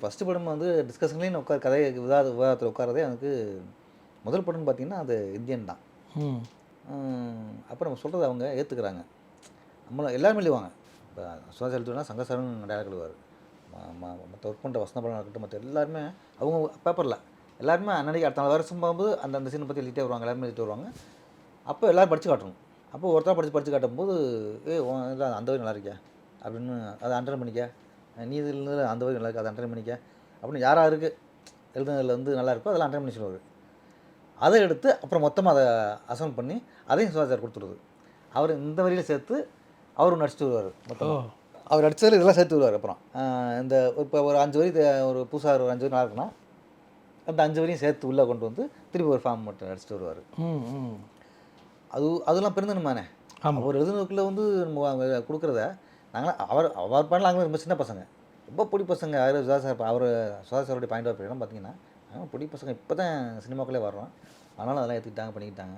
First படம் வந்து டிஸ்கஷன்லேயும் கதை விவாதத்தில் உட்காரதே எனக்கு முதல் படம்னு பார்த்தீங்கன்னா அது இந்தியன் தான். அப்போ நம்ம சொல்கிறத அவங்க ஏற்றுக்கிறாங்க. நம்மள எல்லாருமே எழுதுவாங்க. இப்போ சுதா செலுத்துனா சங்கசாரன் டயலாக் எழுதுவார். மற்ற ஒர்க் பண்ணுற வசன படம் இருக்கட்டும், மற்ற எல்லாருமே அவங்க பேப்பரில் எல்லாருமே அன்னைக்கு அடுத்த 4 வருஷம் போகும்போது அந்த சீனை பற்றி எழுதிட்டே வருவாங்க, எல்லாருமே எழுதிட்டு வருவாங்க. அப்போ எல்லோரும் படித்து காட்டணும். அப்போ ஒருத்தர் படித்து காட்டும்போது இல்லை அந்த வரி நல்லா இருக்கியா அப்படின்னு அதை அண்டர்லைன் பண்ணிக்க, நீ இதில் அந்த வரி நல்லா இருக்கு அதை அண்டர்லைன் பண்ணிக்க அப்படின்னு யாருக்கு எழுதுனதில் வந்து நல்லா இருக்கோ அதெல்லாம் அண்டர்லைன் பண்ணி சொல்லுவார். அதை எடுத்து அப்புறம் மொத்தமாக அதை அசைன் பண்ணி அதையும் சுதா சார் கொடுத்துருது. அவர் இந்த வரியில் சேர்த்து அவரும் நடிச்சுட்டு வருவார். மொத்தமாக அவர் அடித்ததில் இதெல்லாம் சேர்த்து வருவார். அப்புறம் இந்த இப்போ ஒரு 5 வரி ஒரு புதுசாக ஒரு 5 வரி நல்லா இருக்குன்னா அந்த 5 வரியும் சேர்த்து உள்ளே கொண்டு வந்து திருப்பி ஒரு ஃபார்ம் மட்டும் அடிச்சுட்டு வருவார். அதெல்லாம் பெருந்தன்மானே. அவர் எழுதுனதுக்குள்ளே வந்து நம்ம கொடுக்குறத நாங்களாம் அவர் பண்ணலாங்க. ரொம்ப சின்ன பசங்க, ரொம்ப பொடி பசங்க. சுதா சார் சுதா சாருடைய பாயிண்ட் ஆஃப் வியூலாம் பார்த்தீங்கன்னா பொடி பசங்க இப்போ தான் சினிமாக்குள்ளே வர்றோம். அதனால் அதெல்லாம் ஏற்றுக்கிட்டாங்க, பண்ணிக்கிட்டாங்க.